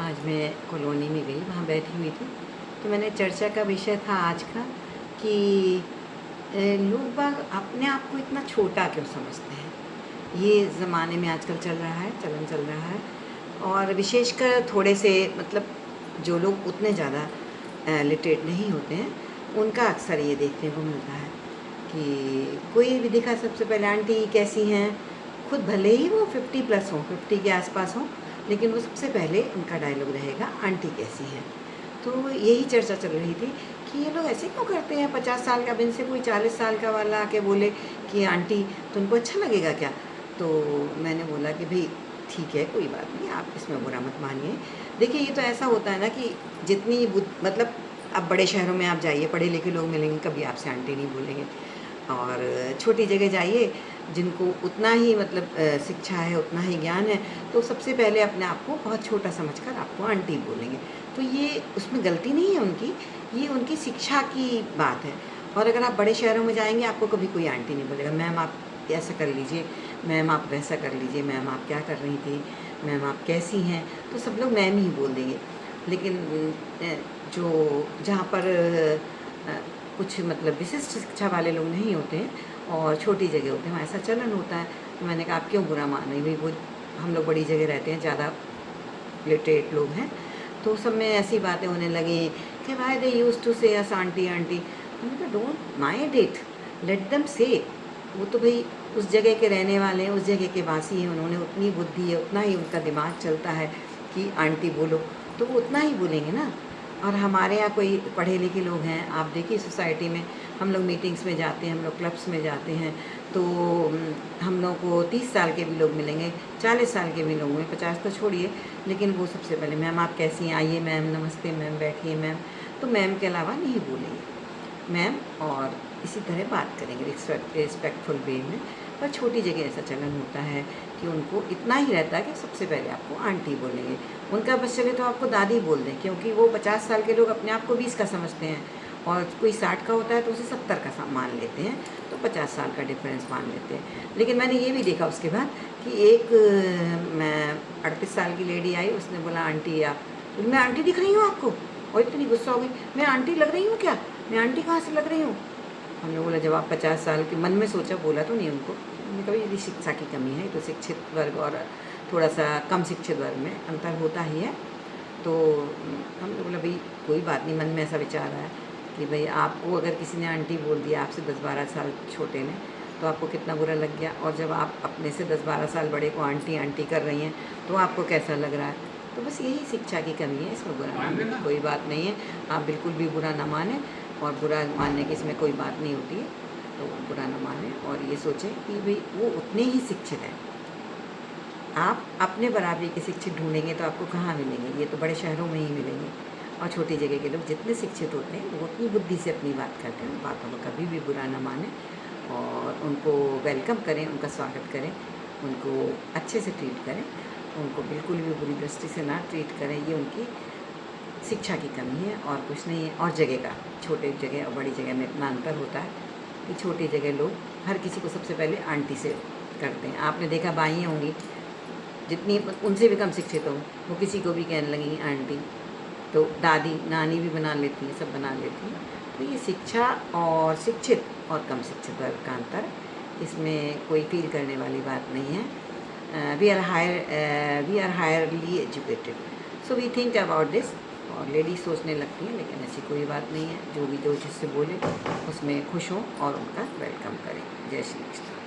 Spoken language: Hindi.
आज मैं कॉलोनी में गई, वहाँ बैठी हुई थी, तो मैंने चर्चा का विषय था आज का कि लोग बाग अपने आप को इतना छोटा क्यों समझते हैं। ये ज़माने में आजकल चल रहा है, चलन चल रहा है। और विशेषकर थोड़े से मतलब जो लोग उतने ज़्यादा लिटरेट नहीं होते हैं, उनका अक्सर ये देखने को मिलता है कि कोई भी दिखा सबसे पहले आंटी कैसी हैं, खुद भले ही वो 50 प्लस हों, 50 के आसपास हों, लेकिन वो सबसे पहले उनका डायलॉग रहेगा आंटी कैसी हैं। तो यही चर्चा चल रही थी कि ये लोग ऐसे क्यों करते हैं। 50 साल का, अब इनसे कोई 40 साल का वाला आके बोले कि आंटी, तो उनको अच्छा लगेगा क्या। तो मैंने बोला कि भाई ठीक है, कोई बात नहीं, आप इसमें बुरा मत मानिए। देखिए, ये तो ऐसा होता है ना कि जितनी मतलब अब बड़े शहरों में आप जाइए, पढ़े लिखे लोग मिलेंगे, कभी आपसे आंटी नहीं बोलेंगे। और छोटी जगह जाइए, जिनको उतना ही मतलब शिक्षा है, उतना ही ज्ञान है, तो सबसे पहले अपने आप को बहुत छोटा समझकर आपको आंटी बोलेंगे। तो ये उसमें गलती नहीं है उनकी, ये उनकी शिक्षा की बात है। और अगर आप बड़े शहरों में जाएंगे, आपको कभी कोई आंटी नहीं बोलेगा। मैम आप ऐसा कर लीजिए, मैम आप वैसा कर लीजिए, मैम आप क्या कर रही थी, मैम आप कैसी हैं, तो सब लोग मैम ही बोल देंगे। लेकिन जो जहाँ पर कुछ मतलब विशिष्ट शिक्षा वाले लोग नहीं होते हैं और छोटी जगह होते हैं, वहाँ ऐसा चलन होता है। तो मैंने कहा आप क्यों बुरा मान रही, भाई वो हम लोग बड़ी जगह रहते हैं, ज़्यादा लिटरेट लोग हैं, तो सब में ऐसी बातें होने लगी कि भाई दे यूज टू से अस आंटी आंटी। मैंने कहा don't mind it, let them से। वो तो भाई उस जगह के रहने वाले हैं, उस जगह के वासी हैं, उन्होंने उतनी बुद्धि है, उतना ही उनका दिमाग चलता है कि आंटी बोलो, तो वो उतना ही बोलेंगे ना। और हमारे यहाँ कोई पढ़े लिखे लोग हैं, आप देखिए सोसाइटी में हम लोग मीटिंग्स में जाते हैं, हम लोग क्लब्स में जाते हैं, तो हम लोग को 30 साल के भी लोग मिलेंगे, 40 साल के भी लोग हैं, 50 तो छोड़िए, लेकिन वो सबसे पहले मैम आप कैसी हैं, आइए मैम, नमस्ते मैम, बैठिए मैम, तो मैम के अलावा नहीं बोलेंगे मैम। और इसी तरह बात करेंगे रिस्पेक्टफुल वे में। पर छोटी जगह ऐसा चलन होता है कि उनको इतना ही रहता है कि सबसे पहले आपको आंटी बोलेंगे। उनका बस चले तो आपको दादी बोल दें, क्योंकि वो 50 साल के लोग अपने आप को 20 का समझते हैं, और कोई 60 का होता है तो उसे 70 का मान लेते हैं, तो 50 साल का डिफरेंस मान लेते हैं। लेकिन मैंने ये भी देखा उसके बाद कि एक मैं 38 साल की लेडी आई, उसने बोला आंटी आप, तो मैं आंटी दिख रही हूँ आपको, और इतनी गुस्सा हो गई, मैं आंटी लग रही हूँ क्या, मैं आंटी कहाँ से लग रही हूँ। हमने बोला जब आप 50 साल के, मन में सोचा, बोला तो नहीं उनको, हमने कभी यदि शिक्षा की कमी है तो शिक्षित वर्ग और थोड़ा सा कम शिक्षित वर्ग में अंतर होता ही है। तो हमने बोला भाई कोई बात नहीं, मन में ऐसा विचार आया कि भाई आपको अगर किसी ने आंटी बोल दिया आपसे 10-12 साल छोटे ने, तो आपको कितना बुरा लग गया, और जब आप अपने से 10-12 साल बड़े को आंटी आंटी कर रही हैं तो आपको कैसा लग रहा है। तो बस यही शिक्षा की कमी है, इसमें बुरा मानने की कोई बात नहीं है। आप बिल्कुल भी बुरा ना माने, और बुरा मानने की इसमें कोई बात नहीं होती है, तो बुरा ना माने और ये सोचें कि भाई वो उतने ही शिक्षित हैं। आप अपने बराबरी के शिक्षित ढूंढेंगे तो आपको कहाँ मिलेंगे, ये तो बड़े शहरों में ही मिलेंगे। और छोटी जगह के लोग जितने शिक्षित होते हैं वो उतनी बुद्धि से अपनी बात करते हैं। उन बातों को कभी भी बुरा ना माने और उनको वेलकम करें, उनका स्वागत करें, उनको अच्छे से ट्रीट करें, उनको बिल्कुल भी बुरी दृष्टि से ना ट्रीट करें। ये उनकी शिक्षा की कमी है और कुछ नहीं है। और जगह का, छोटे जगह और बड़ी जगह में इतना अंतर होता है कि छोटी जगह लोग हर किसी को सबसे पहले आंटी से करते हैं। आपने देखा बाइयाँ होंगी, जितनी उनसे भी कम शिक्षित हो, वो किसी को भी कहने लगेंगी आंटी। तो दादी नानी भी बना लेती हैं, सब बना लेती हैं। तो ये शिक्षा और शिक्षित और कम शिक्षित वर्ग का अंतर, इसमें कोई फील करने वाली बात नहीं है। We are highly educated, so we think about this. और लेडीज सोचने लगती हैं, लेकिन ऐसी कोई बात नहीं है। जो भी जो जिससे बोले उसमें खुश हों और उनका वेलकम करें। जय श्री कृष्ण।